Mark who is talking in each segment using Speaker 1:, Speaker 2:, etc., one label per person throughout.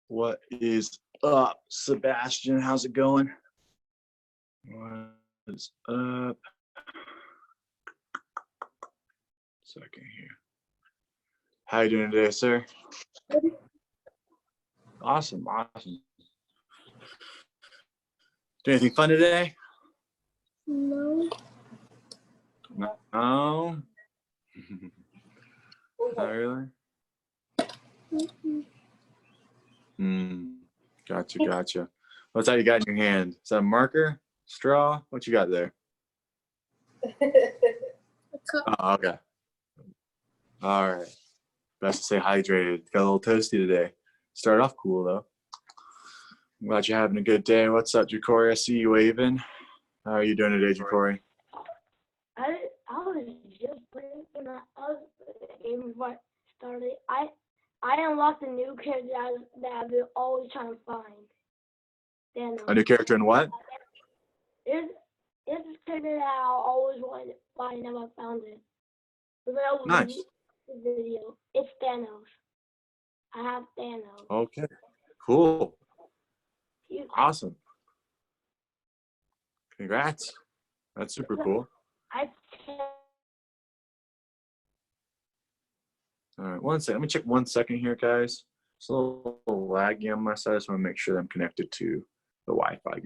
Speaker 1: What is up, Sebastian? How's it going? What is up? Second here. How you doing today, sir? Awesome. Do anything fun today?
Speaker 2: No.
Speaker 1: No. Not really? Gotcha. What's that you got in your hand? Is that a marker? Straw? What you got there? Oh, okay. All right. Best to stay hydrated. Got a little toasty today. Started off cool, though. I'm glad you're having a good day. What's up, Jacory? I see you waving. How are you doing today, Jacory?
Speaker 2: I was just playing when I was game before it started. I unlocked a new character that I've been always trying to find.
Speaker 1: A new character in what?
Speaker 2: It's a character that I always wanted to find, and I found it.
Speaker 1: Nice.
Speaker 2: Video. It's Thanos. I have Thanos.
Speaker 1: Okay. Cool. Awesome. Congrats. That's super cool. All right, one second. Let me check 1 second here, guys. It's a little laggy on my side. I just want to make sure that I'm connected to the Wi-Fi.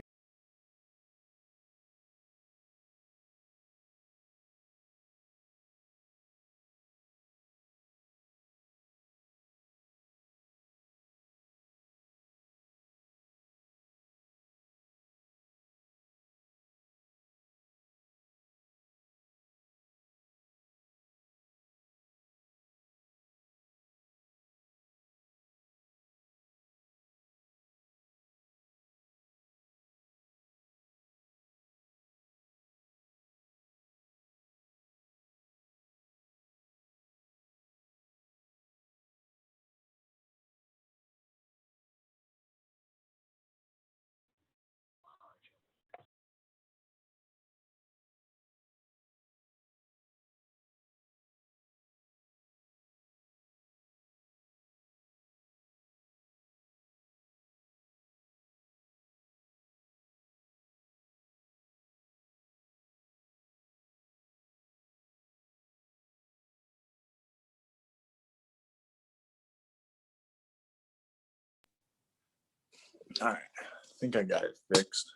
Speaker 1: All right, I think I got it fixed.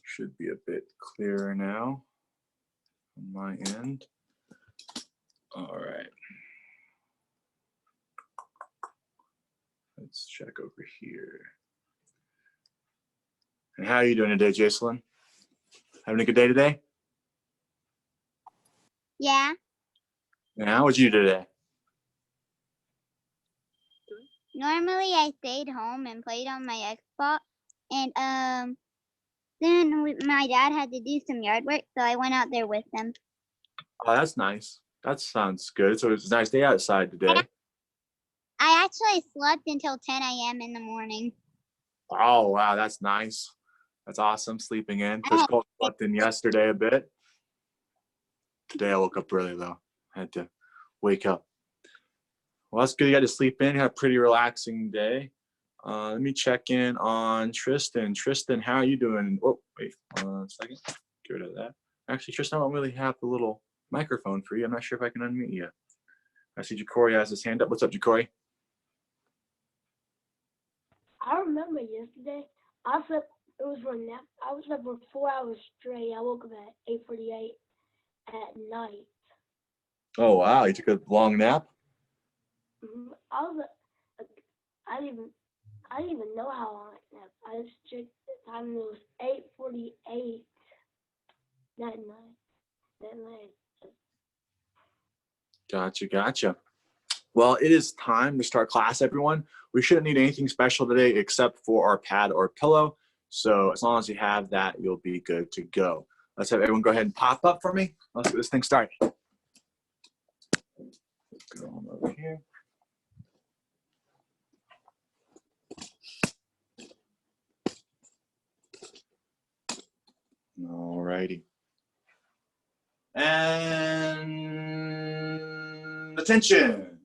Speaker 1: Should be a bit clearer now on my end. All right. Let's check over here. And how are you doing today, Jacelyn? Having a good day today?
Speaker 3: Yeah.
Speaker 1: Yeah, what'd you do today?
Speaker 3: Normally I stayed home and played on my Xbox, and then my dad had to do some yard work, so I went out there with them.
Speaker 1: Oh, that's nice. That sounds good. So it's a nice day outside today.
Speaker 3: I actually slept until 10 a.m. in the morning.
Speaker 1: Oh, wow, that's nice. That's awesome, sleeping in. Chris Cole slept in yesterday a bit. Today I woke up early, though. I had to wake up. Well, that's good. You got to sleep in. You had a pretty relaxing day. Let me check in on Tristan. Tristan, how are you doing? Oh, wait 1 second. Get rid of that. Actually, Tristan, I don't really have the little microphone for you. I'm not sure if I can unmute you. I see Jacory has his hand up. What's up, Jacory?
Speaker 2: I remember yesterday. I slept. It was for a nap. I was up for 4 hours straight. I woke up at 8:48 at night.
Speaker 1: Oh, wow. You took a long nap?
Speaker 2: I didn't even know how long I napped. I just checked the time and it was 8:48 that night.
Speaker 1: Gotcha. Well, it is time to start class, everyone. We shouldn't need anything special today except for our pad or pillow. So as long as you have that, you'll be good to go. Let's have everyone go ahead and pop up for me. Let's get this thing started. Go on over here. All righty. And Attention.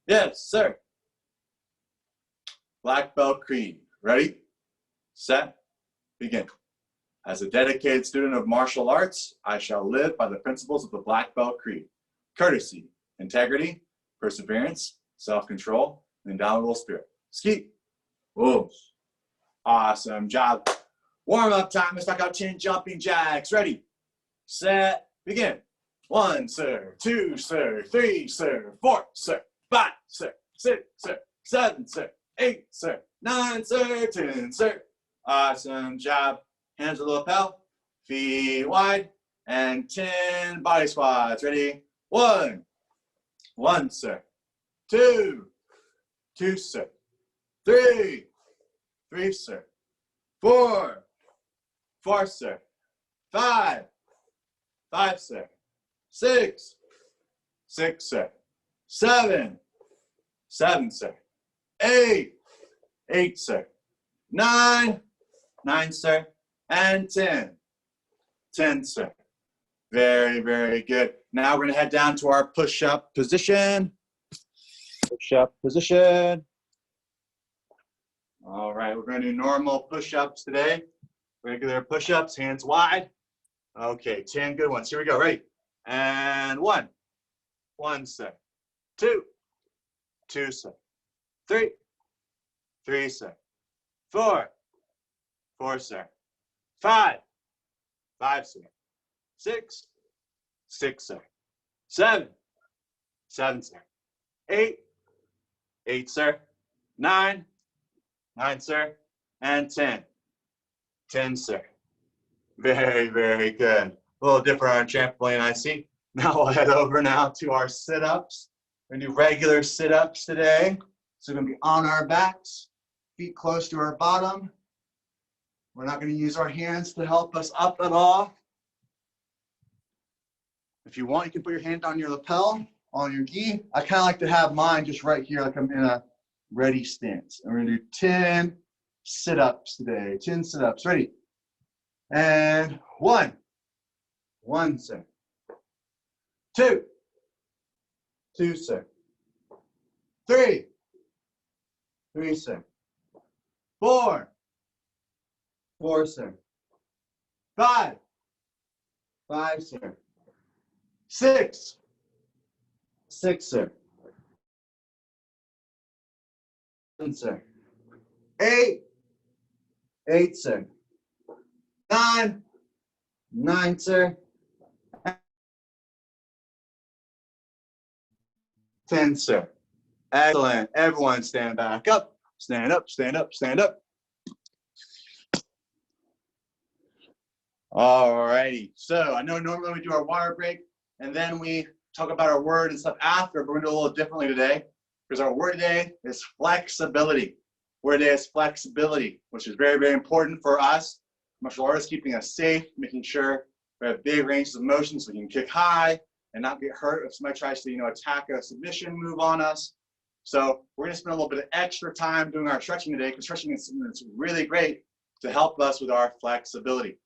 Speaker 1: Yes, sir. Black belt creed. Ready, set, begin. As a dedicated student of martial arts, I shall live by the principles of the Black Belt Creed. Courtesy, integrity, perseverance, self-control, and indomitable spirit. Ski. Whoa. Awesome job. Warm-up time. Let's knock out 10 jumping jacks. Ready, set, begin. 1, sir. 2, sir. 3, sir. 4, sir. 5, sir. 6, sir. 7, sir. 8, sir. 9, sir. 10, sir. Awesome job. Hands to the lapel, feet wide, and 10 body squats. Ready? 1, 1, sir. 2, 2, sir. 3, 3, sir. 4, 4, sir. 5, 5, sir. 6, 6, sir. 7, 7, sir. 8, 8, sir. 9, 9, sir. And 10, 10, sir. Very, very good. Now we're gonna head down to our push-up position. Push-up position. All right, we're gonna do normal push-ups today. Regular push-ups, hands wide. Okay, 10 good ones. Here we go, ready? And 1, 1, sir. 2, 2, sir. 3, 3, sir. 4, 4, sir. 5, 5, sir. 6, 6, sir. 7, 7, sir. 8, 8, sir. 9, 9, sir. And 10, 10, sir. Very, very good. A little different on trampoline, I see. Now we'll head over now to our sit-ups. We're gonna do regular sit-ups today. So we're gonna be on our backs, feet close to our bottom. We're not going to use our hands to help us up at all. If you want, you can put your hand on your lapel, on your gi. I kind of like to have mine just right here, like I'm in a ready stance. And we're going to do 10 sit-ups today. 10 sit-ups. Ready? And 1, 1, sir. 2, 2, sir. 3, 3, sir. 4, 4, sir. 5, 5, sir. 6, 6, sir. 7, sir. 8, 8, sir. 9, 9, sir. 10, sir. Excellent. Everyone stand back up. Stand up, stand up, stand up. All righty. So I know normally we do our water break and then we talk about our word and stuff after, but we're gonna do a little differently today because our word today is flexibility. Word today is flexibility, which is very, very important for us. Martial artists, keeping us safe, making sure we have big ranges of motion so we can kick high and not get hurt if somebody tries to, attack a submission move on us. So we're gonna spend a little bit of extra time doing our stretching today because stretching is something that's really great to help us with our flexibility.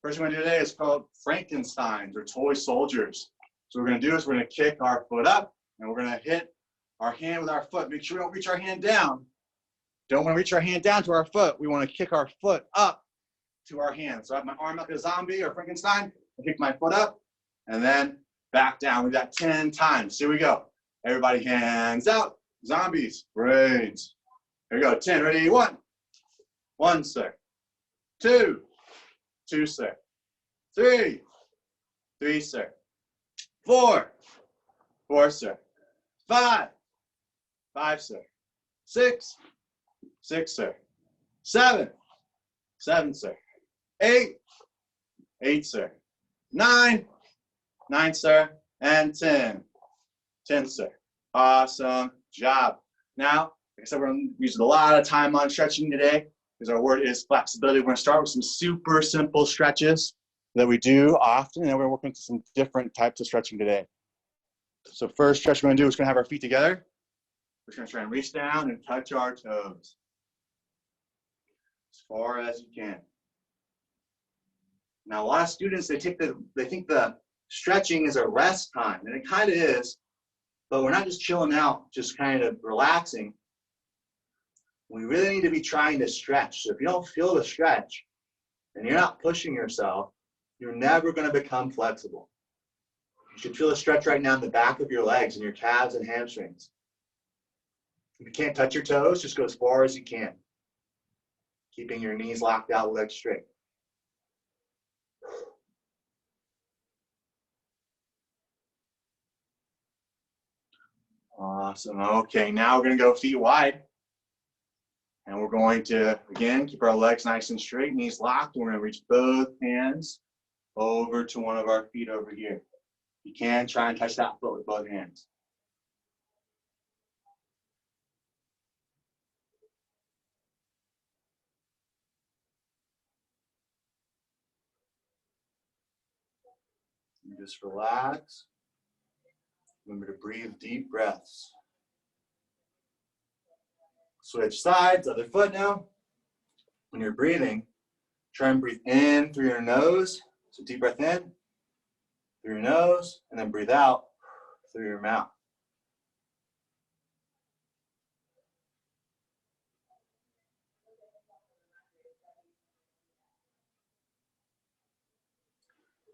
Speaker 1: First thing we're gonna do today is called Frankensteins or toy soldiers. So what we're gonna do is we're gonna kick our foot up and we're gonna hit our hand with our foot. Make sure we don't reach our hand down. Don't wanna reach our hand down to our foot. We wanna kick our foot up to our hand. So I have my arm like a zombie or Frankenstein. I kick my foot up and then back down. We got 10 times. Here we go. Everybody hands out. Zombies, brains. Here we go, 10, ready, 1. 1, sir. 2, 2, sir. 3, 3, sir. 4, 4, sir. 5, 5, sir. 6, 6, sir. 7, 7, sir. 8, 8, sir. 9, 9, sir. And 10, 10, sir. Awesome job. Now, like I said, we're going to use a lot of time on stretching today because our word is flexibility. We're going to start with some super simple stretches that we do often, and then we're working with some different types of stretching today. So first stretch we're going to do is going to have our feet together. We're going to try and reach down and touch our toes as far as you can. Now, a lot of students, they think the stretching is a rest time, and it kind of is, But we're not just chilling out, just kind of relaxing. We really need to be trying to stretch. So if you don't feel the stretch and you're not pushing yourself, you're never going to become flexible. You should feel a stretch right now in the back of your legs and your calves and hamstrings. If you can't touch your toes, just go as far as you can. Keeping your knees locked out, legs straight. Awesome. Okay, now we're going to go feet wide. And we're going to, again, keep our legs nice and straight, knees locked. We're going to reach both hands over to one of our feet over here. You can try and touch that foot with both hands. And just relax. Remember to breathe deep breaths. Switch sides, other foot now. When you're breathing, try and breathe in through your nose. So deep breath in through your nose, and then breathe out through your mouth.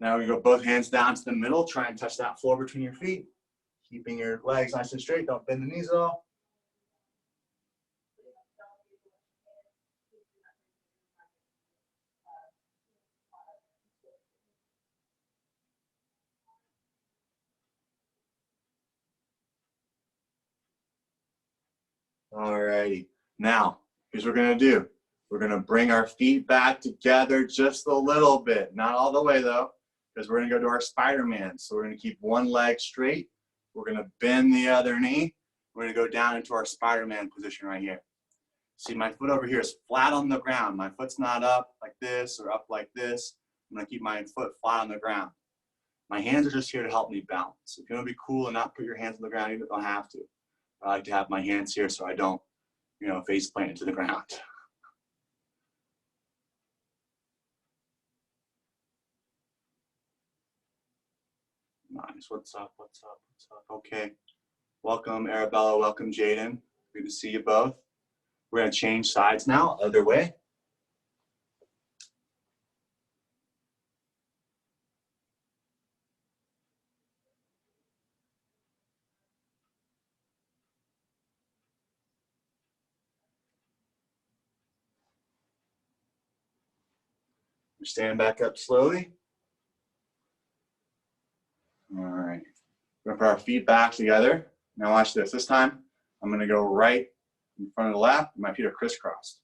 Speaker 1: Now we go both hands down to the middle. Try and touch that floor between your feet. Keeping your legs nice and straight. Don't bend the knees at all. Alrighty. Now, here's what we're going to do. We're going to bring our feet back together just a little bit. Not all the way, though, because we're going to go to our Spider-Man. So we're going to keep one leg straight. We're going to bend the other knee. We're going to go down into our Spider-Man position right here. See, my foot over here is flat on the ground. My foot's not up like this or up like this. I'm going to keep my foot flat on the ground. My hands are just here to help me balance. If you want to be cool and not put your hands on the ground, you don't have to. I like to have my hands here so I don't, face plant into the ground. Nice. What's up? What's up? What's up? Okay. Welcome, Arabella. Welcome, Jaden. Good to see you both. We're going to change sides now, other way. Stand back up slowly. All right. We're going to put our feet back together. Now watch this. This time, I'm going to go right in front of the left. My feet are crisscrossed.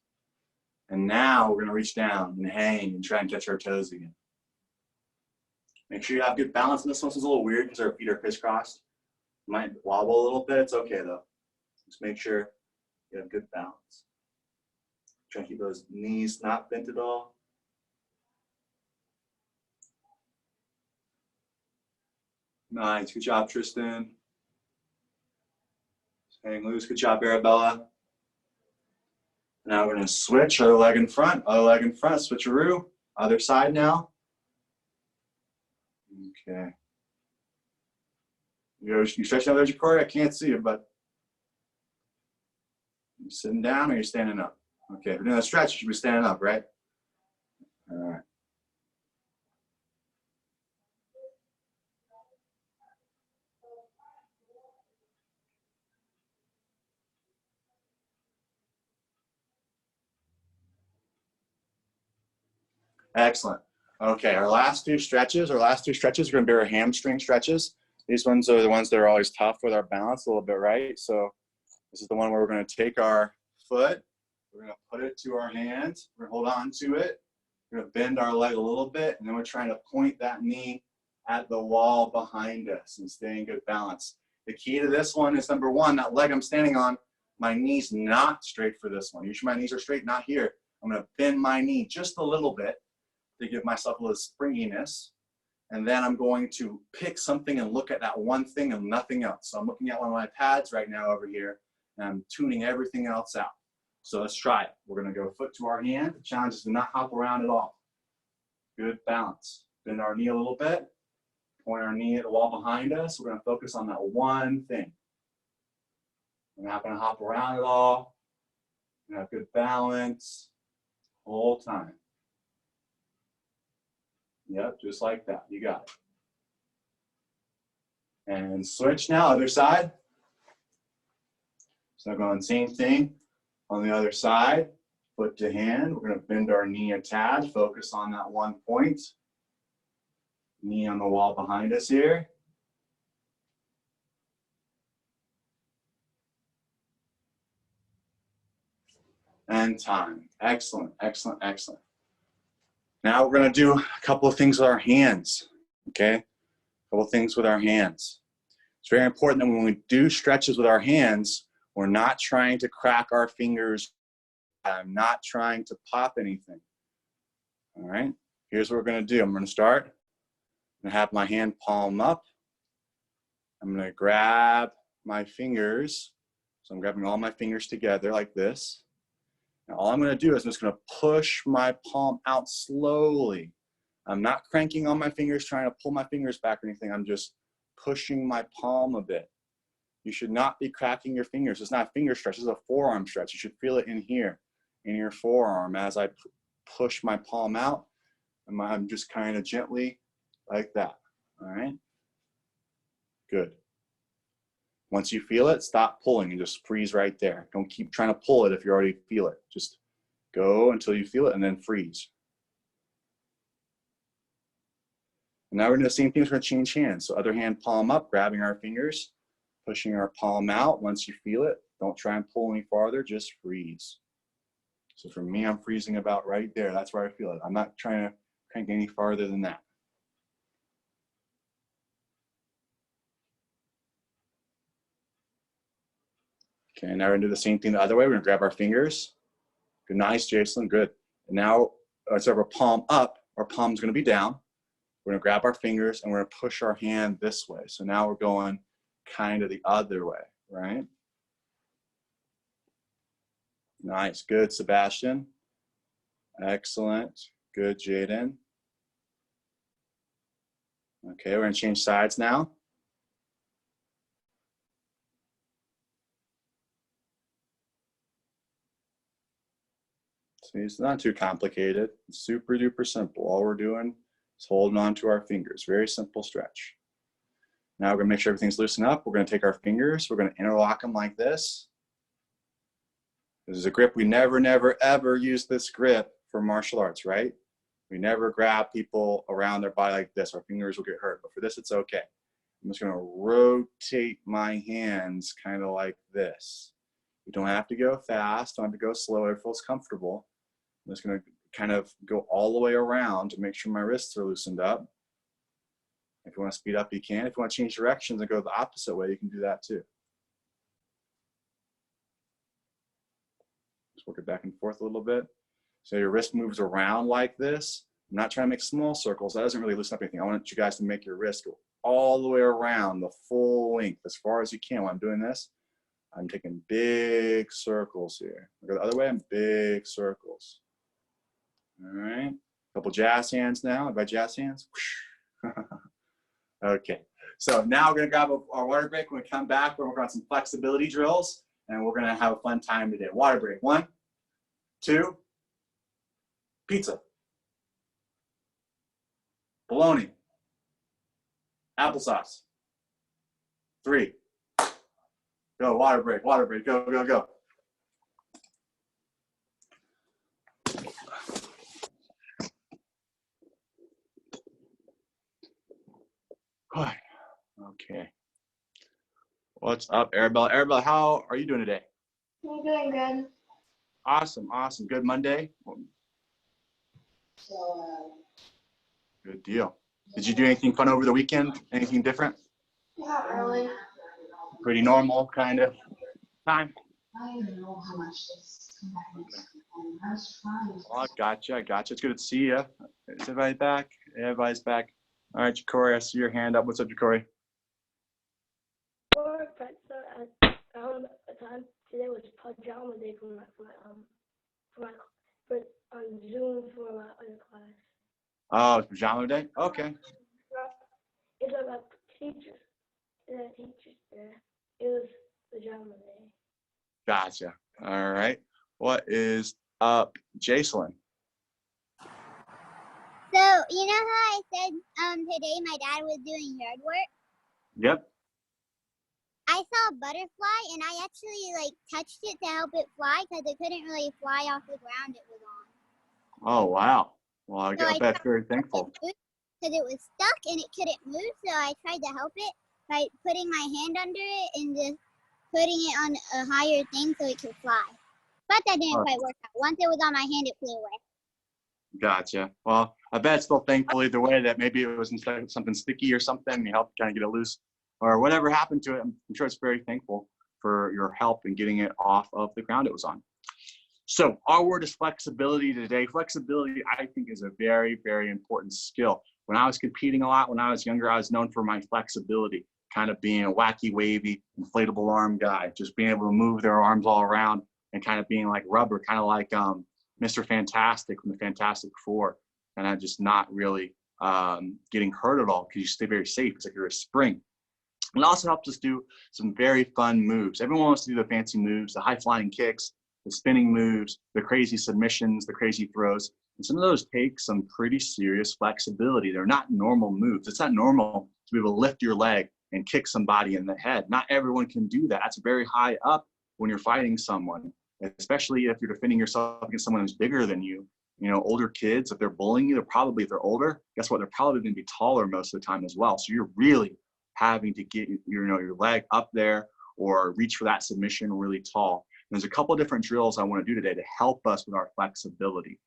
Speaker 1: And now we're going to reach down and hang and try and touch our toes again. Make sure you have good balance. And this one's a little weird because our feet are crisscrossed. Might wobble a little bit. It's okay, though. Just make sure you have good balance. Try to keep those knees not bent at all. Nice. Good job, Tristan. Hang loose. Good job, Arabella. Now we're going to switch. Other leg in front. Other leg in front. Switcheroo. Other side now. Okay. You stretch out there, Corey? I can't see you, but you sitting down or you're standing up? Okay. If you're doing a stretch, you should be standing up, right? All right. Excellent. Okay, our last two stretches are going to be our hamstring stretches. These ones are the ones that are always tough with our balance a little bit, right? So this is the one where we're going to take our foot, we're going to put it to our hands, we're going to hold on to it, we're going to bend our leg a little bit, and then we're trying to point that knee at the wall behind us and stay in good balance. The key to this one is, number one, that leg I'm standing on, my knee's not straight for this one. Usually my knees are straight, not here. I'm going to bend my knee just a little bit to give myself a little springiness. And then I'm going to pick something and look at that one thing and nothing else. So I'm looking at one of my pads right now over here, and I'm tuning everything else out. So let's try it. We're going to go foot to our hand. The challenge is to not hop around at all. Good balance. Bend our knee a little bit. Point our knee at the wall behind us. We're going to focus on that one thing. We're not gonna hop around at all. We have good balance whole time. Yep, just like that. You got it. And switch now, other side. So going same thing on the other side. Foot to hand. We're gonna bend our knee a tad. Focus on that one point. Knee on the wall behind us here. And time. Excellent, excellent, excellent. Now we're gonna do a couple of things with our hands, okay? A couple of things with our hands. It's very important that when we do stretches with our hands, we're not trying to crack our fingers. I'm not trying to pop anything, all right? Here's what we're gonna do. I'm gonna start. I'm gonna have my hand palm up. I'm gonna grab my fingers. So I'm grabbing all my fingers together like this. Now all I'm gonna do is I'm just gonna push my palm out slowly. I'm not cranking on my fingers, trying to pull my fingers back or anything. I'm just pushing my palm a bit. You should not be cracking your fingers. It's not a finger stretch, it's a forearm stretch. You should feel it in here, in your forearm as I push my palm out. And I'm just kind of gently like that, all right? Good. Once you feel it, stop pulling and just freeze right there. Don't keep trying to pull it if you already feel it. Just go until you feel it and then freeze. And now we're gonna do the same thing, we're gonna change hands. So other hand palm up, grabbing our fingers, pushing our palm out. Once you feel it, don't try and pull any farther, just freeze. So for me, I'm freezing about right there. That's where I feel it. I'm not trying to crank any farther than that. Okay, now we're gonna do the same thing the other way. We're gonna grab our fingers. Good, nice, Jason, good. And now, instead of our palm up, our palm's gonna be down. We're gonna grab our fingers and we're gonna push our hand this way. So now we're going kind of the other way, right? Nice, good, Sebastian. Excellent, good, Jaden. Okay, we're gonna change sides now. So it's not too complicated. It's super duper simple. All we're doing is holding on to our fingers. Very simple stretch. Now we're gonna make sure everything's loosened up. We're gonna take our fingers, we're gonna interlock them like this. This is a grip. We never, never, ever use this grip for martial arts, right? We never grab people around their body like this. Our fingers will get hurt, but for this, it's okay. I'm just gonna rotate my hands kind of like this. You don't have to go fast, don't have to go slow, it feels comfortable. I'm just gonna kind of go all the way around to make sure my wrists are loosened up. If you wanna speed up, you can. If you wanna change directions and go the opposite way, you can do that too. Just work it back and forth a little bit. So your wrist moves around like this. I'm not trying to make small circles. That doesn't really loosen up anything. I want you guys to make your wrist go all the way around the full length as far as you can. While I'm doing this, I'm taking big circles here. Go the other way, I'm big circles. All right, a couple jazz hands now. Everybody jazz hands? Okay, so now we're gonna grab our water break. When we come back, we're gonna work on some flexibility drills, and we're gonna have a fun time today. Water break, 1, 2, pizza, bologna, applesauce, 3, go, water break, go, go, go. Okay. What's up, Arabella? Arabella, how are you doing today?
Speaker 2: I'm doing good.
Speaker 1: Awesome, awesome. Good Monday? Good deal. Did you do anything fun over the weekend? Anything different?
Speaker 2: Not really.
Speaker 1: Pretty normal kind of time?
Speaker 4: I don't even know how much this come back next week. And I was trying to.
Speaker 1: Oh, I gotcha, I gotcha. It's good to see you. Is everybody back? Everybody's back. All right, Ja'Cory, I see your hand up. What's up, Ja'Cory?
Speaker 2: Today was pajama day for on Zoom for my other class.
Speaker 1: Oh, it's pajama day? Okay.
Speaker 2: It's about teachers. The teachers there. It was pajama day.
Speaker 1: Gotcha. All right. What is up, Jacelyn?
Speaker 3: So, you know how I said today my dad was doing yard work?
Speaker 1: Yep.
Speaker 3: I saw a butterfly and I actually like touched it to help it fly because it couldn't really fly off the ground it was on.
Speaker 1: Oh, wow. Well, I
Speaker 3: So I
Speaker 1: bet very thankful.
Speaker 3: because it was stuck and it couldn't move, so I tried to help it by putting my hand under it and just putting it on a higher thing so it could fly. But that didn't quite work out. Once it was on my hand, it flew away.
Speaker 1: Gotcha. Well, I bet still thankful either way that maybe it was instead of something sticky or something, and you helped kind of get it loose, or whatever happened to it. I'm sure it's very thankful for your help in getting it off of the ground it was on. So our word is flexibility today. Flexibility, I think, is a very, very important skill. When I was competing a lot, when I was younger, I was known for my flexibility, kind of being a wacky, wavy, inflatable arm guy, just being able to move their arms all around and kind of being like rubber, kind of like Mr. Fantastic from the Fantastic Four. And I'm just not really getting hurt at all because you stay very safe. It's like you're a spring. It also helps us do some very fun moves. Everyone wants to do the fancy moves, the high flying kicks, the spinning moves, the crazy submissions, the crazy throws. And some of those take some pretty serious flexibility. They're not normal moves. It's not normal to be able to lift your leg and kick somebody in the head. Not everyone can do that. That's very high up when you're fighting someone, especially if you're defending yourself against someone who's bigger than you. You know, older kids, if they're bullying you, if they're older, guess what? They're probably going to be taller most of the time as well. So you're really having to get your leg up there or reach for that submission really tall. And there's a couple of different drills I want to do today to help us with our flexibility.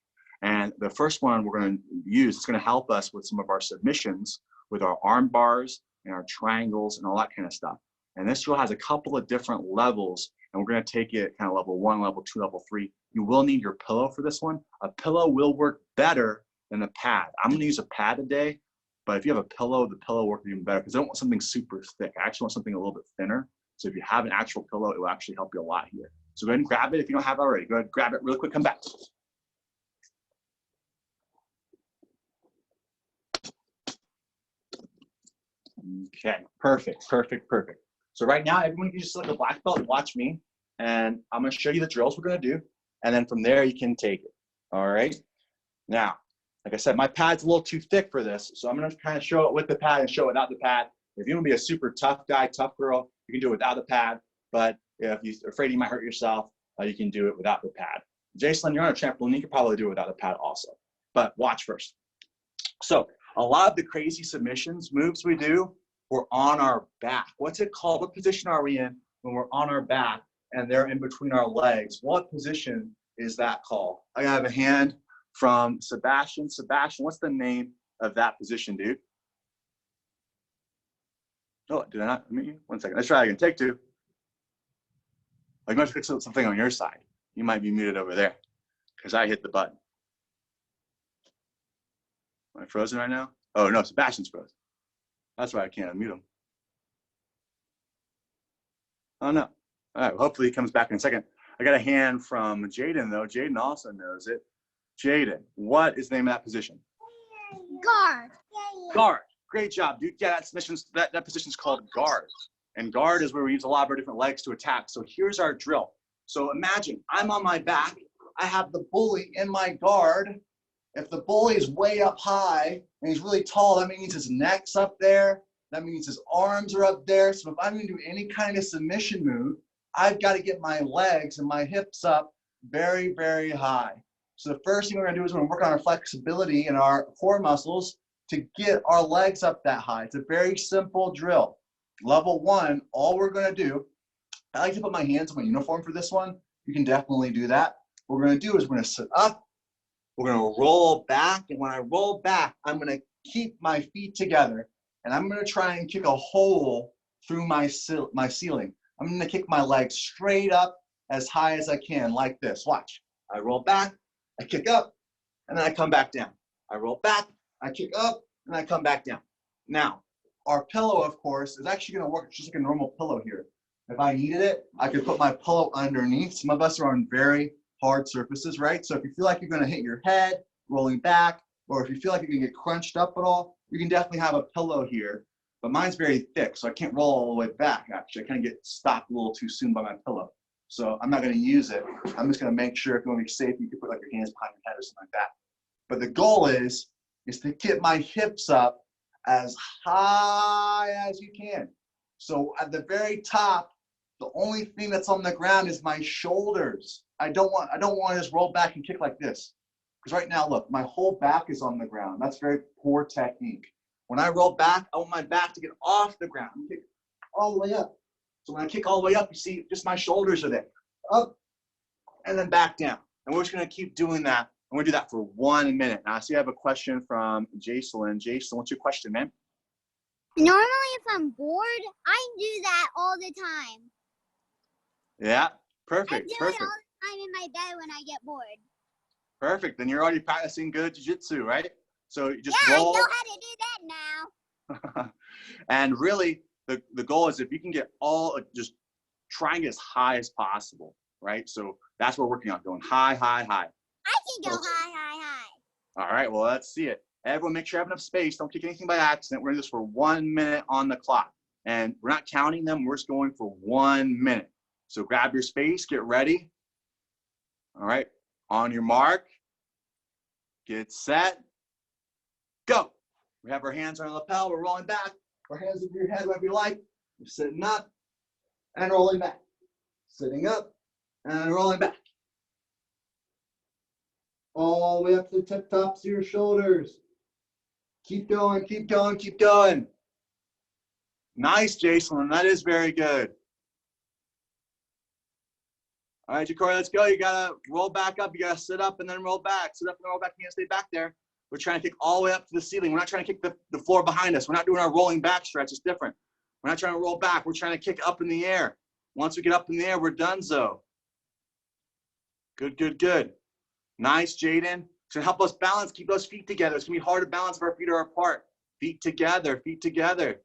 Speaker 1: And the first one we're going to use is going to help us with some of our submissions with our arm bars and our triangles and all that kind of stuff. And this drill has a couple of different levels, and we're going to take it kind of level 1, level 2, level 3. You will need your pillow for this one. A pillow will work better than a pad. I'm going to use a pad today, but if you have a pillow, the pillow will work even better because I don't want something super thick. I actually want something a little bit thinner. So if you have an actual pillow, it will actually help you a lot here. So go ahead and grab it if you don't have it already. Go ahead and grab it really quick, come back. Okay, perfect. So right now, everyone can just select a black belt and watch me. And I'm gonna show you the drills we're gonna do. And then from there, you can take it, all right? Now, like I said, my pad's a little too thick for this. So I'm gonna kind of show it with the pad and show it without the pad. If you wanna be a super tough guy, tough girl, you can do it without the pad. But if you're afraid you might hurt yourself, you can do it without the pad. Jacelyn, you're on a trampoline, you can probably do it without a pad also. But watch first. So a lot of the crazy submissions moves we do, we're on our back. What's it called? What position are we in when we're on our back and they're in between our legs? What position is that called? I have a hand from Sebastian. Sebastian, what's the name of that position, dude? Oh, did I not mute you? 1 second. Let's try again. Take 2. I must fix something on your side. You might be muted over there because I hit the button. Am I frozen right now? Oh, no, Sebastian's frozen. That's why I can't unmute him. Oh, no. All right, well, hopefully he comes back in a second. I got a hand from Jaden, though. Jaden also knows it. Jaden, what is the name of that position?
Speaker 3: Guard.
Speaker 1: Guard. Great job, dude. Yeah, that position's called guard. And guard is where we use a lot of our different legs to attack. So here's our drill. So imagine I'm on my back. I have the bully in my guard. If the bully is way up high and he's really tall, that means his neck's up there. That means his arms are up there. So if I'm going to do any kind of submission move, I've got to get my legs and my hips up very, very high. So the first thing we're going to do is we're going to work on our flexibility and our core muscles to get our legs up that high. It's a very simple drill. Level 1, all we're going to do, I like to put my hands on my uniform for this one. You can definitely do that. What we're going to do is we're going to sit up. We're going to roll back. And when I roll back, I'm going to keep my feet together. And I'm going to try and kick a hole through my ceiling. I'm going to kick my legs straight up as high as I can, like this. Watch. I roll back, I kick up, and then I come back down. I roll back, I kick up, and I come back down. Now, our pillow, of course, is actually going to work just like a normal pillow here. If I needed it, I could put my pillow underneath. Some of us are on very hard surfaces, right? So if you feel like you're going to hit your head rolling back, or if you feel like you're going to get crunched up at all, you can definitely have a pillow here. But mine's very thick, so I can't roll all the way back, actually. I kind of get stopped a little too soon by my pillow. So I'm not gonna use it. I'm just gonna make sure if you wanna be safe, you can put like your hands behind your head or something like that. But the goal is to get my hips up as high as you can. So at the very top, the only thing that's on the ground is my shoulders. I don't want to just roll back and kick like this. Because right now, look, my whole back is on the ground. That's very poor technique. When I roll back, I want my back to get off the ground. Kick all the way up. So when I kick all the way up, you see just my shoulders are there. Up and then back down. And we're just going to keep doing that. And we're going to do that for 1 minute. Now, I see I have a question from Jason. Jason, what's your question, man?
Speaker 3: Normally, if I'm bored, I do that all the time.
Speaker 1: Yeah,
Speaker 3: I
Speaker 1: perfect,
Speaker 3: do
Speaker 1: perfect.
Speaker 3: it all the time in my bed when I get bored.
Speaker 1: Perfect. Then you're already practicing good jiu-jitsu, right? So you just
Speaker 3: Yeah,
Speaker 1: roll.
Speaker 3: I know how to do that now.
Speaker 1: And really, the goal is if you can get just try and get as high as possible, right? So that's what we're working on, going high, high, high.
Speaker 3: I can go high, high, high.
Speaker 1: All right, well, let's see it. Everyone make sure you have enough space. Don't kick anything by accident. We're going to do this for 1 minute on the clock. And we're not counting them. We're just going for 1 minute. So grab your space, get ready. All right, on your mark, get set, go. We have our hands on our lapel. We're rolling back. Our hands over your head, whatever you like. We're sitting up and rolling back. Sitting up and rolling back. All the way up to the tip tops of your shoulders. Keep going, keep going, keep going. Nice, Jason. That is very good. All right, Ja'Cory, let's go. You got to roll back up. You got to sit up and then roll back. Sit up and roll back. You got to stay back there. We're trying to kick all the way up to the ceiling. We're not trying to kick the floor behind us. We're not doing our rolling back stretch. It's different. We're not trying to roll back. We're trying to kick up in the air. Once we get up in the air, we're donezo. Good, good, good. Nice, Jaden. It's going to help us balance, keep those feet together. It's going to be hard to balance if our feet are apart. Feet together, feet together.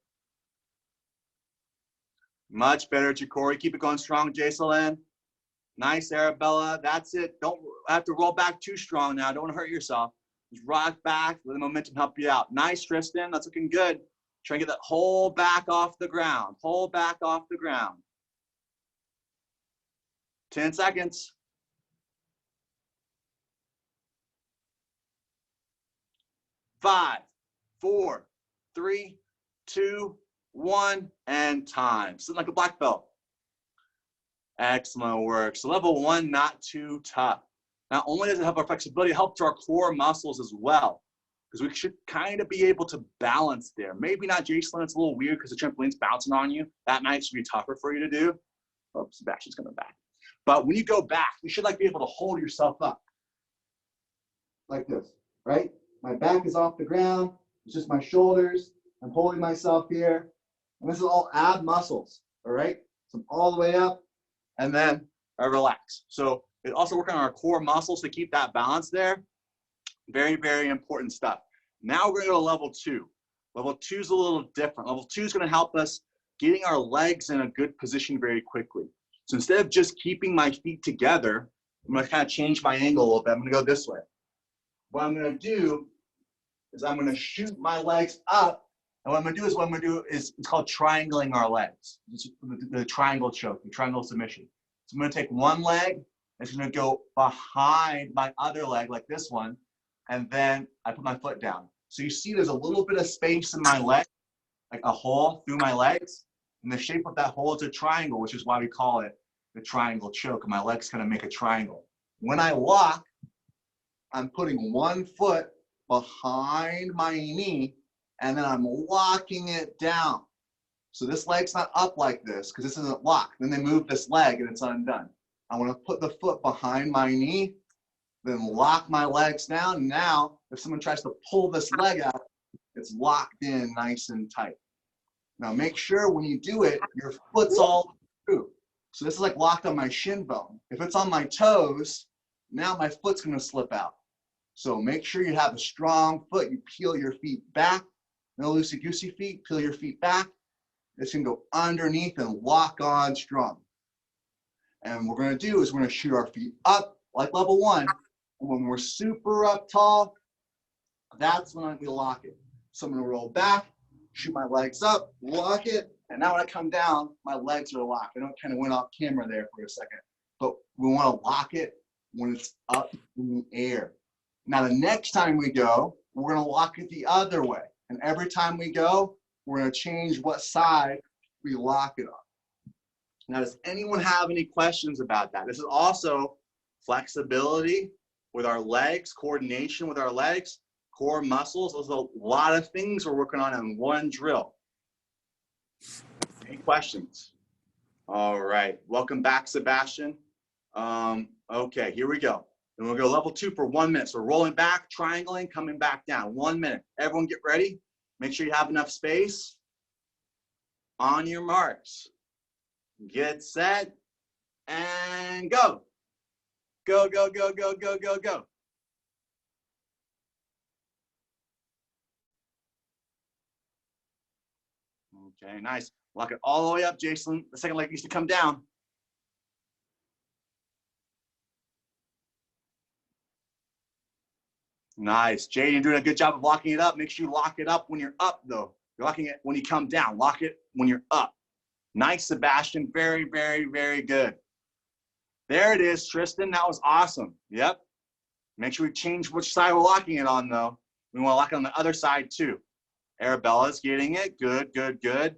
Speaker 1: Much better, Ja'Cory. Keep it going strong, Jacelyn. Nice, Arabella. That's it. Don't have to roll back too strong now. Don't want to hurt yourself. Just rock back. Let the momentum help you out. Nice, Tristan. That's looking good. Try and get that whole back off the ground. Whole back off the ground. 10 seconds. 5, 4, 3, 2, 1, and time. Sitting like a black belt. Excellent work. So level 1, not too tough. Not only does it help our flexibility, it helps our core muscles as well. Because we should kind of be able to balance there. Maybe not, Jason, it's a little weird because the trampoline's bouncing on you. That might actually be tougher for you to do. Oops, Sebastian's coming back. But when you go back, you should be able to hold yourself up. Like this, right? My back is off the ground. It's just my shoulders. I'm holding myself here. And this is all ab muscles, all right? So I'm all the way up, and then I relax. So it also works on our core muscles to keep that balance there. Very, very important stuff. Now we're going to go to level 2. Level 2 is a little different. Level 2 is going to help us getting our legs in a good position very quickly. So instead of just keeping my feet together, I'm going to kind of change my angle a little bit. I'm going to go this way. What I'm going to do is I'm going to shoot my legs up. And what I'm going to do is it's called triangling our legs. It's the triangle choke, the triangle submission. So I'm going to take one leg, it's going to go behind my other leg like this one, and then I put my foot down. So you see there's a little bit of space in my leg, like a hole through my legs, and the shape of that hole is a triangle, which is why we call it the triangle choke, and my legs kind of make a triangle. When I lock, I'm putting one foot behind my knee, and then I'm locking it down. So this leg's not up like this because this isn't locked. Then they move this leg and it's undone. I want to put the foot behind my knee, then lock my legs down. Now, if someone tries to pull this leg out, it's locked in nice and tight. Now make sure when you do it, your foot's all through. So this is like locked on my shin bone. If it's on my toes, now my foot's going to slip out. So make sure you have a strong foot. You peel your feet back. No loosey-goosey feet. Peel your feet back. It's going to go underneath and lock on strong. And what we're going to do is we're going to shoot our feet up like level 1. And when we're super up tall, that's when I'm going to lock it. So I'm going to roll back, shoot my legs up, lock it. And now when I come down, my legs are locked. I know it kind of went off camera there for a second.
Speaker 5: but we want to lock it when it's up in the air. Now, the next time we go, we're going to lock it the other way. And every time we go, we're going to change what side we lock it on. Now, does anyone have any questions about that? This is also flexibility with our legs, coordination with our legs, core muscles. Those are a lot of things we're working on in one drill. Any questions? All right, welcome back, Sebastian. Okay, here we go. And we'll go level 2 for 1 minute. So rolling back, triangling, coming back down. 1 minute. Everyone get ready. Make sure you have enough space. On your marks. Get set and go. Go, go, go, go, go, go, go. Okay, nice. Lock it all the way up, Jason. The second leg needs to come down. Nice. Jay, you're doing a good job of locking it up. Make sure you lock it up when you're up, though. You're locking it when you come down. Lock it when you're up. Nice, Sebastian. Very, very, very good. There it is, Tristan. That was awesome. Yep. Make sure we change which side we're locking it on, though. We want to lock it on the other side, too. Arabella's getting it. Good, good, good.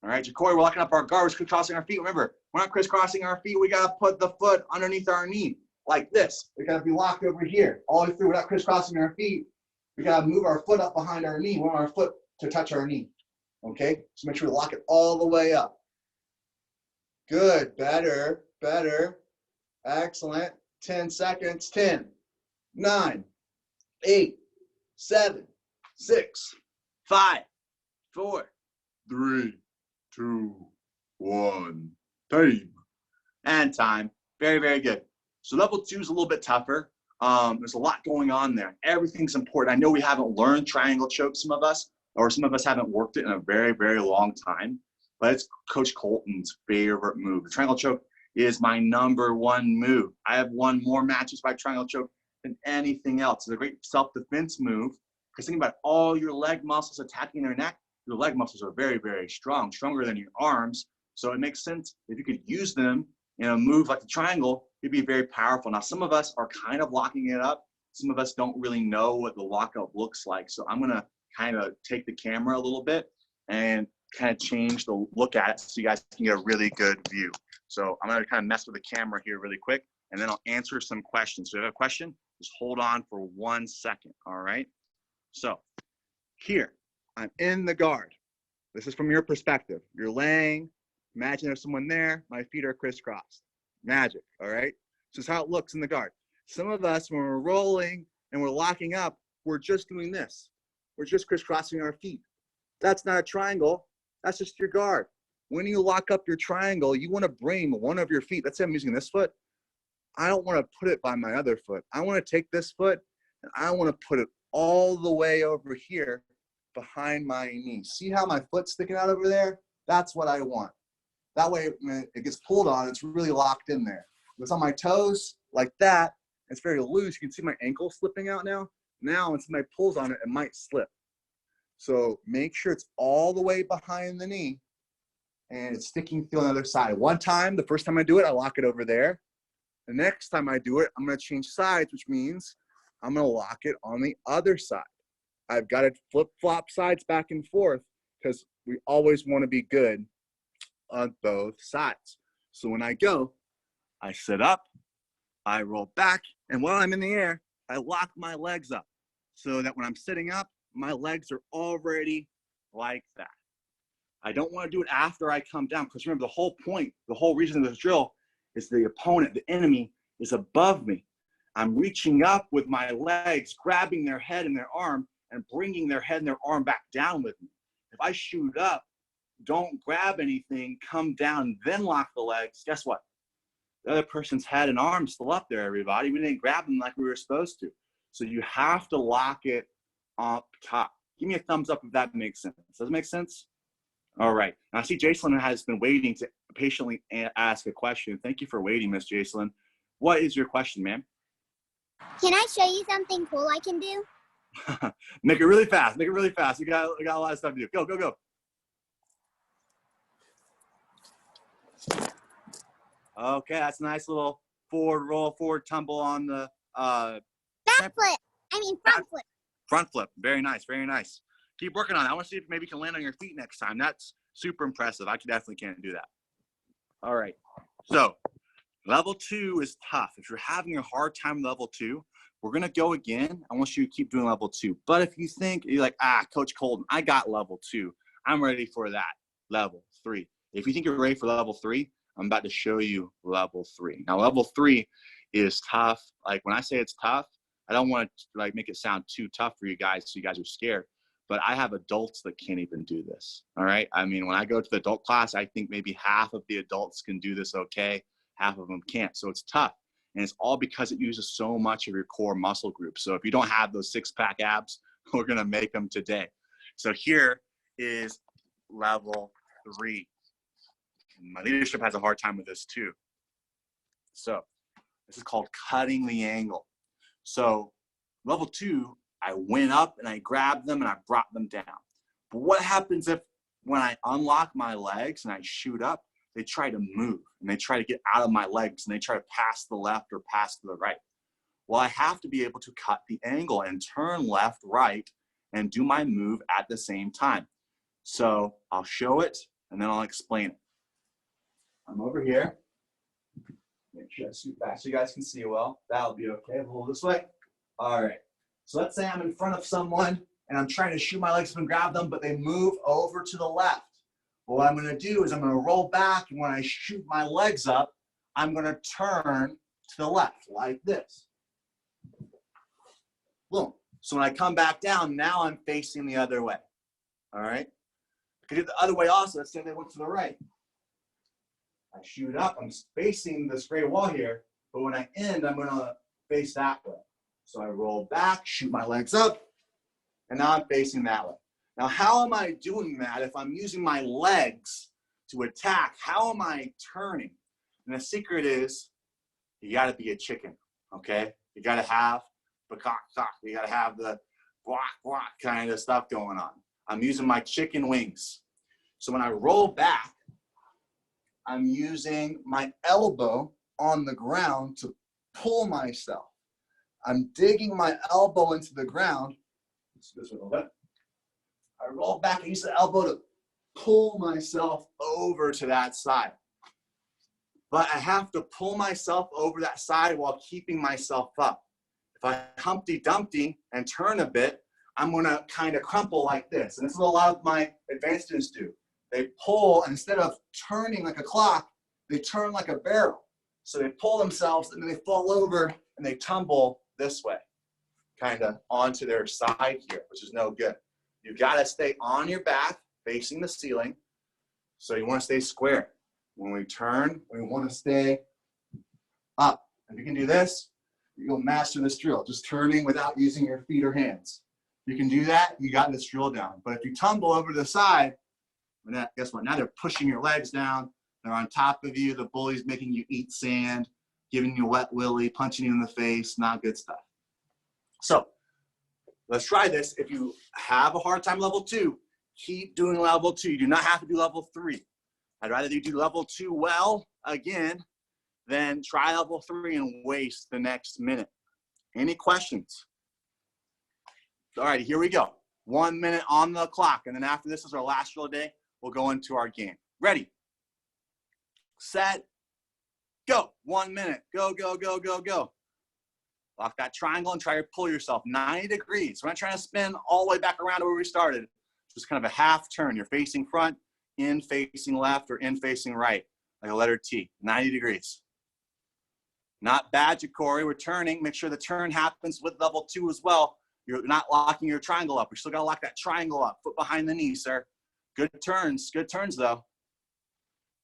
Speaker 5: All right, Jacory, we're locking up our guard. We're crisscrossing our feet. Remember, we're not crisscrossing our feet. We got to put the foot underneath our knee like this. We got to be locked over here all the way through without crisscrossing our feet. We got to move our foot up behind our knee. We want our foot to touch our knee. Okay, so make sure we lock it all the way up. Good, better, better. Excellent. 10 seconds. 10, 9, 8, 7, 6, 5, 4, 3, 2, 1. Time. And time. Very, very good. So level 2 is a little bit tougher. There's a lot going on there. Everything's important. I know we haven't learned triangle choke, some of us, or some of us haven't worked it in a very, very long time, but it's Coach Colton's favorite move. The triangle choke is my #1 move. I have won more matches by triangle choke than anything else. It's a great self-defense move because think about all your leg muscles attacking their neck. Your leg muscles are very, very strong, stronger than your arms. So it makes sense if you could use them in a move like the triangle, it'd be very powerful. Now, some of us are kind of locking it up. Some of us don't really know what the lockup looks like. So I'm gonna kind of take the camera a little bit and kind of change the look at it so you guys can get a really good view. So I'm gonna kind of mess with the camera here really quick, and then I'll answer some questions. So if you have a question, just hold on for 1 second, all right? So here, I'm in the guard. This is from your perspective. You're laying, imagine there's someone there, my feet are crisscrossed. Magic, all right? So this is how it looks in the guard. Some of us, when we're rolling and we're locking up, we're just doing this. We're just crisscrossing our feet. That's not a triangle, that's just your guard. When you lock up your triangle, you wanna bring one of your feet, let's say I'm using this foot, I don't wanna put it by my other foot. I wanna take this foot and I wanna put it all the way over here behind my knee. See how my foot's sticking out over there? That's what I want. That way, when it gets pulled on, it's really locked in there. If it's on my toes, like that, it's very loose. You can see my ankle slipping out now. Now, when somebody pulls on it, it might slip. So make sure it's all the way behind the knee and it's sticking through on the other side. One time, the first time I do it, I lock it over there. The next time I do it, I'm gonna change sides, which means I'm gonna lock it on the other side. I've got to flip-flop sides back and forth because we always wanna be good on both sides. So when I go, I sit up, I roll back, and while I'm in the air, I lock my legs up so that when I'm sitting up, my legs are already like that. I don't want to do it after I come down because remember the whole point, the whole reason of this drill is the opponent, the enemy is above me. I'm reaching up with my legs, grabbing their head and their arm and bringing their head and their arm back down with me. If I shoot up, don't grab anything, come down, then lock the legs, guess what? The other person's head and arm still up there, everybody. We didn't grab them like we were supposed to. So you have to lock it up top. Give me a thumbs up if that makes sense. Does it make sense? All right. Now I see Jacelyn has been waiting to patiently ask a question. Thank you for waiting, Miss Jacelyn. What is your question, ma'am?
Speaker 3: Can I show you something cool I can do?
Speaker 1: Make it really fast. Make it really fast. We got a lot of stuff to do. Go, go, go.
Speaker 5: Okay, that's a nice little forward roll, forward tumble on the
Speaker 3: Back flip. I mean front flip.
Speaker 5: front flip. Very nice, very nice. Keep working on it. I want to see if maybe you can land on your feet next time. That's super impressive. I definitely can't do that. All right. So level 2 is tough. If you're having a hard time with level 2, we're going to go again. I want you to keep doing level 2. But if you think you're like, Coach Colton, I got level 2. I'm ready for that. Level 3. If you think you're ready for level 3, I'm about to show you level 3. Now, level 3 is tough. Like when I say it's tough, I don't want to like make it sound too tough for you guys so you guys are scared. But I have adults that can't even do this. All right. I mean, when I go to the adult class, I think maybe half of the adults can do this okay. Half of them can't. So it's tough. And it's all because it uses so much of your core muscle group. So if you don't have those 6-pack abs, we're going to make them today. So here is level 3. And my leadership has a hard time with this too. So this is called cutting the angle. So level 2, I went up and I grabbed them and I brought them down. But what happens if when I unlock my legs and I shoot up, they try to move and they try to get out of my legs and they try to pass to the left or pass to the right? Well, I have to be able to cut the angle and turn left, right, and do my move at the same time. So I'll show it and then I'll explain it. I'm over here. Make sure I scoot back so you guys can see well. That'll be okay. Hold this way. All right. So let's say I'm in front of someone and I'm trying to shoot my legs up and grab them, but they move over to the left. Well, what I'm going to do is I'm going to roll back, and when I shoot my legs up, I'm going to turn to the left like this. Boom. So when I come back down, now I'm facing the other way. All right? I could do it the other way also. Let's say they went to the right. I shoot up. I'm facing this gray wall here, but when I end, I'm going to face that way. So I roll back, shoot my legs up, and now I'm facing that way. Now, how am I doing that if I'm using my legs to attack? How am I turning? And the secret is you got to be a chicken, okay? You got to have the cock. You got to have the guac kind of stuff going on. I'm using my chicken wings. So when I roll back, I'm using my elbow on the ground to pull myself. I'm digging my elbow into the ground. Let's do this a little bit. I roll back and use the elbow to pull myself over to that side. But I have to pull myself over that side while keeping myself up. If I Humpty Dumpty and turn a bit, I'm going to kind of crumple like this. And this is what a lot of my advanced students do. They pull, and instead of turning like a clock, they turn like a barrel. So they pull themselves and then they fall over and they tumble this way, kind of onto their side here, which is no good. You got to stay on your back, facing the ceiling. So you want to stay square. When we turn, we want to stay up. If you can do this, you'll master this drill, just turning without using your feet or hands. If you can do that, you got this drill down. But if you tumble over to the side, guess what? Now they're pushing your legs down. They're on top of you. The bully's making you eat sand, giving you a wet willy, punching you in the face. Not good stuff. So let's try this. If you have a hard time level 2, keep doing level 2. You do not have to do level 3. I'd rather you do level 2 well again than try level 3 and waste the next minute. Any questions? All right, here we go. 1 minute on the clock. And then after this is our last drill day. We'll go into our game. Ready, set, go. 1 minute. Go, go, go, go, go. Lock that triangle and try to pull yourself 90 degrees. We're not trying to spin all the way back around to where we started. Just kind of a half turn. You're facing front, in facing left, or in facing right, like a letter T, 90 degrees. Not bad, Ja'Cory. We're turning. Make sure the turn happens with level 2 as well. You're not locking your triangle up. You're still got to lock that triangle up. Foot behind the knee, sir. Good turns though.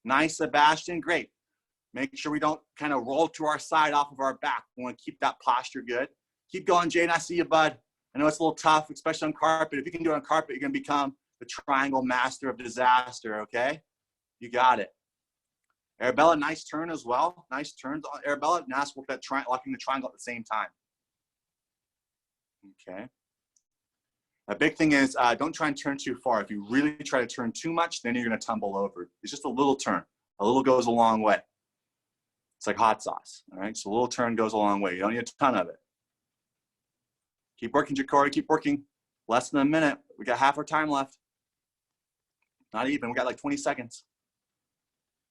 Speaker 5: Nice, Sebastian, great. Make sure we don't kind of roll to our side off of our back. We want to keep that posture good. Keep going, Jaden, I see you, bud. I know it's a little tough, especially on carpet. If you can do it on carpet, you're gonna become the triangle master of disaster, okay? You got it. Arabella, nice turn as well. Nice turns on Arabella. Now let's work that locking the triangle at the same time. Okay. A big thing is don't try and turn too far. If you really try to turn too much, then you're going to tumble over. It's just a little turn. A little goes a long way. It's like hot sauce, all right? So a little turn goes a long way. You don't need a ton of it. Keep working, Ja'Cory, keep working. Less than a minute. We got half our time left. Not even, we got like 20 seconds.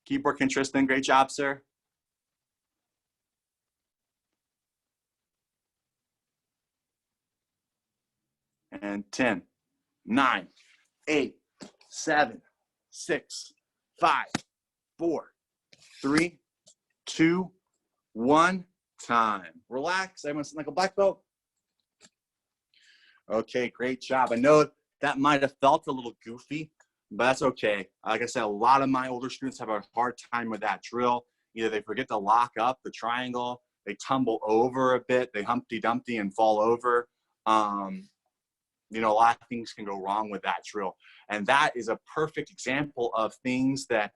Speaker 5: Keep working, Tristan. Great job, sir. And 10, 9, 8, 7, 6, 5, 4, 3, 2, 1, time. Relax. Everyone sitting like a black belt. Okay, great job. I know that might have felt a little goofy, but that's okay. Like I said, a lot of my older students have a hard time with that drill. Either they forget to lock up the triangle, they tumble over a bit, they Humpty Dumpty and fall over. You know, a lot of things can go wrong with that drill. And that is a perfect example of things that,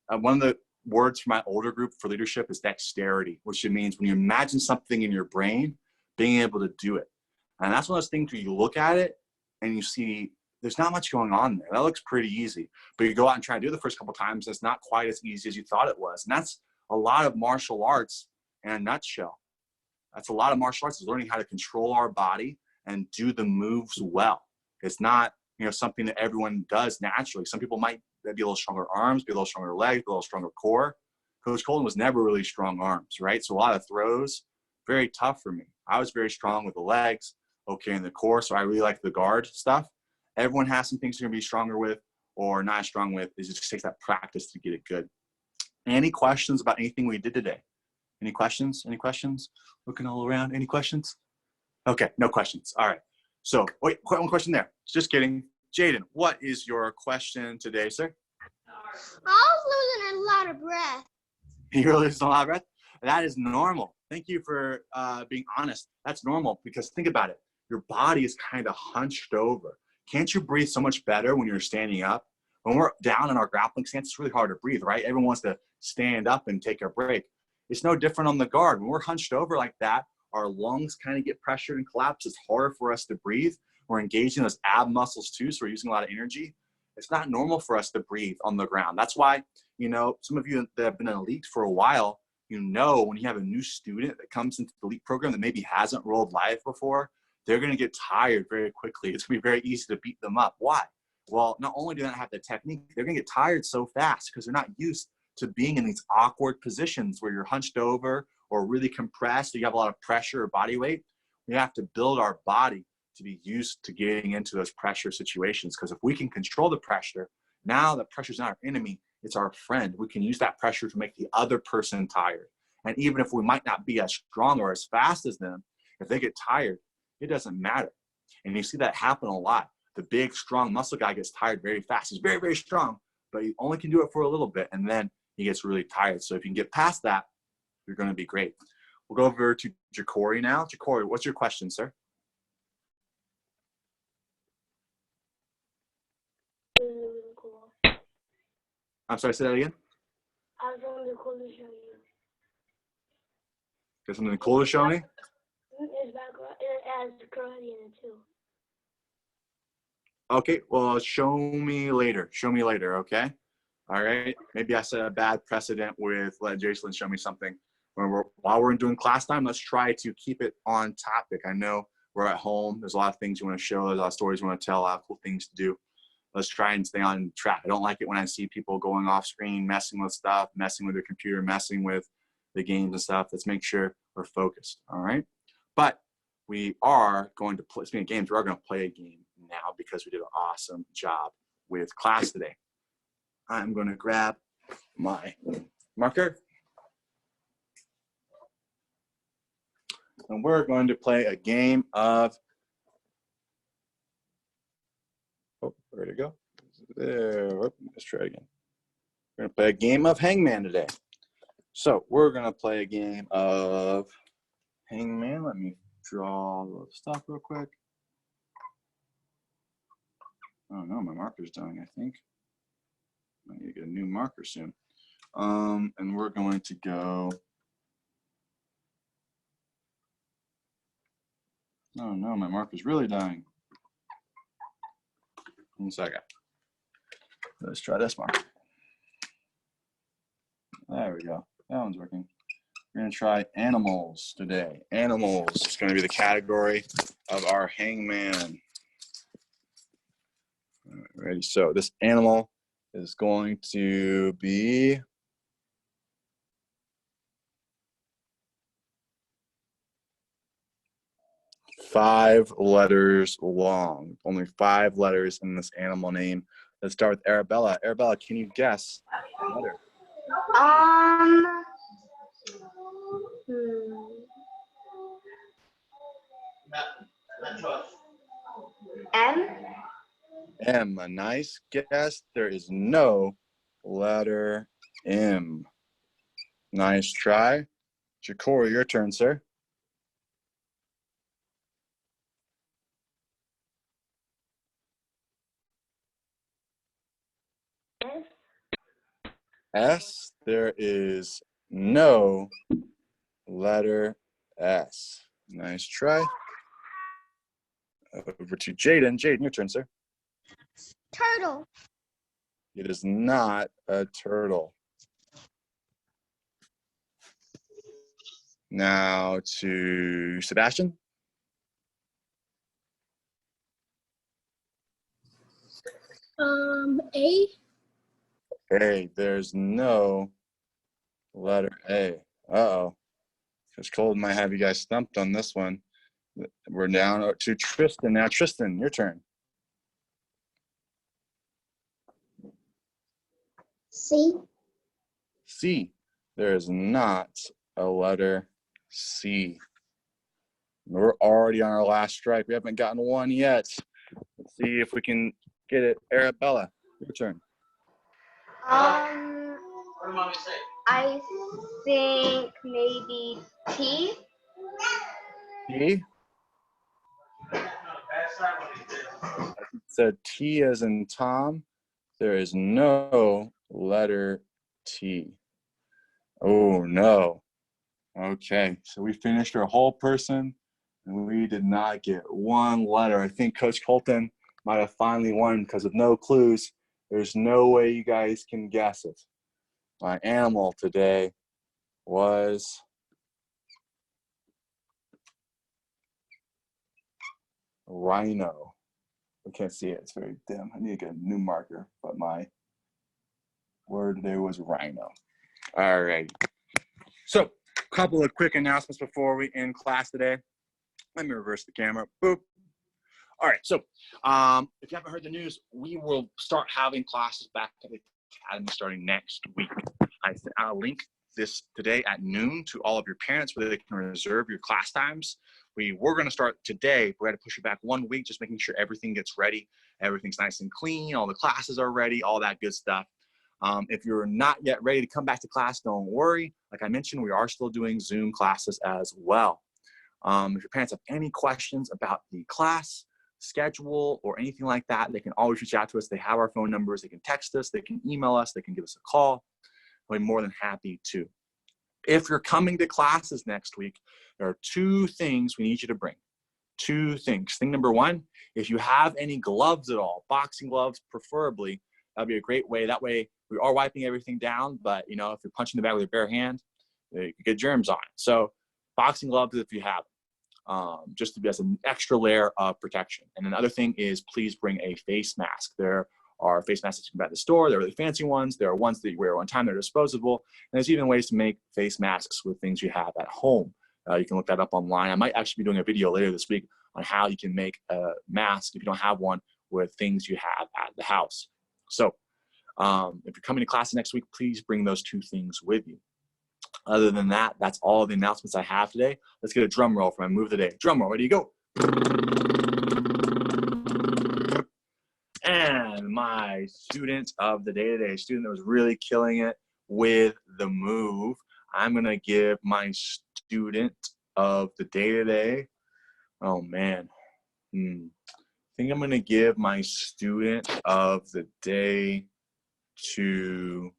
Speaker 5: one of the words for my older group for leadership is dexterity, which means when you imagine something in your brain, being able to do it. And that's one of those things where you look at it and you see there's not much going on there. That looks pretty easy. But you go out and try to do it the first couple of times, it's not quite as easy as you thought it was. And that's a lot of martial arts in a nutshell. That's a lot of martial arts, is learning how to control our body and do the moves well. It's not, you know, something that everyone does naturally. Some people might be a little stronger arms, be a little stronger legs, be a little stronger core. Coach Colton was never really strong arms, right? So a lot of throws, very tough for me. I was very strong with the legs, okay in the core, so I really like the guard stuff. Everyone has some things they're gonna be stronger with or not as strong with. It just takes that practice to get it good. Any questions about anything we did today? Any questions? Any questions? Looking all around. Any questions? Okay, no questions. All right. So wait, one question there. Just kidding. Jaden, what is your question today, sir?
Speaker 3: I was losing a lot of breath.
Speaker 5: You're losing a lot of breath? That is normal. Thank you for being honest. That's normal because think about it. Your body is kind of hunched over. Can't you breathe so much better when you're standing up? When we're down in our grappling stance, it's really hard to breathe, right? Everyone wants to stand up and take a break. It's no different on the guard. When we're hunched over like that, our lungs kind of get pressured and collapse. It's harder for us to breathe. We're engaging those ab muscles too, so we're using a lot of energy. It's not normal for us to breathe on the ground. That's why, you know, some of you that have been in elite for a while, you know, when you have a new student that comes into the elite program that maybe hasn't rolled live before, they're going to get tired very quickly. It's going to be very easy to beat them up. Why? Well, not only do they not have the technique, they're going to get tired so fast because they're not used to being in these awkward positions where you're hunched over or really compressed, or you have a lot of pressure or body weight. We have to build our body to be used to getting into those pressure situations. Because if we can control the pressure, now the pressure is not our enemy, it's our friend. We can use that pressure to make the other person tired. And even if we might not be as strong or as fast as them, if they get tired, it doesn't matter. And you see that happen a lot. The big, strong muscle guy gets tired very fast. He's very, very strong, but he only can do it for a little bit, and then he gets really tired. So if you can get past that, you're going to be great. We'll go over to Ja'Cory now. Ja'Cory, what's your question, sir?
Speaker 2: Really cool.
Speaker 5: I'm sorry, say that again.
Speaker 2: I was really cool to show you.
Speaker 5: Got something cool to show me?
Speaker 2: It's background. It has karate in it too.
Speaker 5: Okay, well, show me later. Show me later, okay? All right. Maybe I set a bad precedent with let Jason show me something. While we're doing class time, let's try to keep it on topic. I know we're at home. There's a lot of things you want to show. There's a lot of stories you want to tell, a lot of cool things to do. Let's try and stay on track. I don't like it when I see people going off screen, messing with stuff, messing with their computer, messing with the games and stuff. Let's make sure we're focused, all right? But we are going to play, speaking of games, we are going to play a game now because we did an awesome job with class today. I'm going to grab my marker. And we're going to play a game of, oh, where'd it go? There, let's try it again. We're going to play a game of Hangman today. So we're going to play a game of Hangman. Let me draw the stuff real quick. Oh no, my marker's dying, I think. I need to get a new marker soon. And we're going to go. Oh no, my marker's really dying. 1 second. Let's try this marker. There we go.
Speaker 1: That one's working. We're gonna try animals today. Animals is gonna be the category of our hangman. All right, ready? So this animal is going to be five letters long. Only 5 letters in this animal name. Let's start with Arabella. Arabella, can you guess the letter?
Speaker 2: M.
Speaker 1: M. A nice guess. There is no letter M. Nice try. Jakor, your turn, sir.
Speaker 2: S.
Speaker 1: S. There is no letter S. Nice try. Over to Jaden. Jaden, your turn, sir.
Speaker 3: Turtle.
Speaker 1: It is not a turtle. Now to Sebastian.
Speaker 2: A.
Speaker 1: A. There's no letter A. Uh-oh. Coach Colton might have you guys stumped on this one. We're down to Tristan. Now, Tristan, your turn.
Speaker 3: C.
Speaker 1: C. There is not a letter C. We're already on our last strike. We haven't gotten one yet. Let's see if we can get it. Arabella, your turn.
Speaker 6: I think maybe T.
Speaker 1: T. It said T as in Tom. There is no letter T. Oh, no. Okay, so we finished our whole person, and we did not get one letter. I think Coach Colton might have finally won because with no clues, there's no way you guys can guess it. My animal today was rhino. We can't see it, it's very dim. I need to get a new marker, but my word today was rhino. All right. So, a couple of quick announcements before we end class today. Let me reverse the camera. Boop. All right. So, if you haven't heard the news, we will start having classes back at the academy starting next week. I'll link this today at noon to all of your parents where they can reserve your class times. We were going to start today. We're going to push it back 1 week, just making sure everything gets ready. Everything's nice and clean. All the classes are ready, all that good stuff. If you're not yet ready to come back to class, don't worry. Like I mentioned, we are still doing Zoom classes as well. If your parents have any questions about the class schedule or anything like that, they can always reach out to us. They have our phone numbers. They can text us. They can email us. They can give us a call. We'll be more than happy to. If you're coming to classes next week, there are 2 things we need you to bring. 2 things. Thing number 1, if you have any gloves at all, boxing gloves preferably, that'd be a great way. That way we are wiping everything down, but you know, if you're punching the bag with your bare hand, you could get germs on it. So boxing gloves if you have just to be as an extra layer of protection. And then the other thing is please bring a face mask. There are face masks you can buy at the store. They're really fancy ones. There are ones that you wear one time. They're disposable. And there's even ways to make face masks with things you have at home. You can look that up online. I might actually be doing a video later this week on how you can make a mask if you don't have one with things you have at the house. So if you're coming to class next week, please bring those 2 things with you. Other than that, that's all the announcements I have today. Let's get a drum roll for my move of the day. Drum roll, ready to go. And my student of the day today, student that was really killing it with the move, I'm going to give my student of the day today. Oh, man. I think I'm going to give my student of the day to,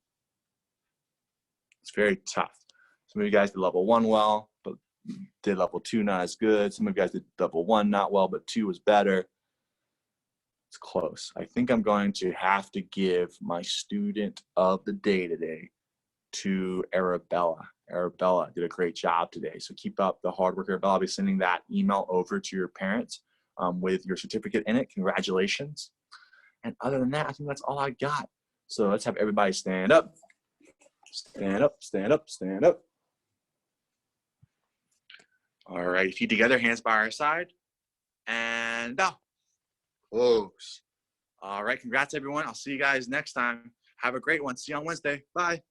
Speaker 1: it's very tough. Some of you guys did level 1 well, but did level 2 not as good. Some of you guys did level 1 not well, but 2 was better. It's close. I think I'm going to have to give my student of the day today to Arabella. Arabella did a great job today. So keep up the hard work, Arabella. I'll be sending that email over to your parents with your certificate in it. Congratulations. And other than that, I think that's all I got. So let's have everybody stand up. Stand up, stand up, stand up. All right, feet together, hands by our side. And down. Close. All right, congrats, everyone. I'll see you guys next time. Have a great one. See you on Wednesday. Bye.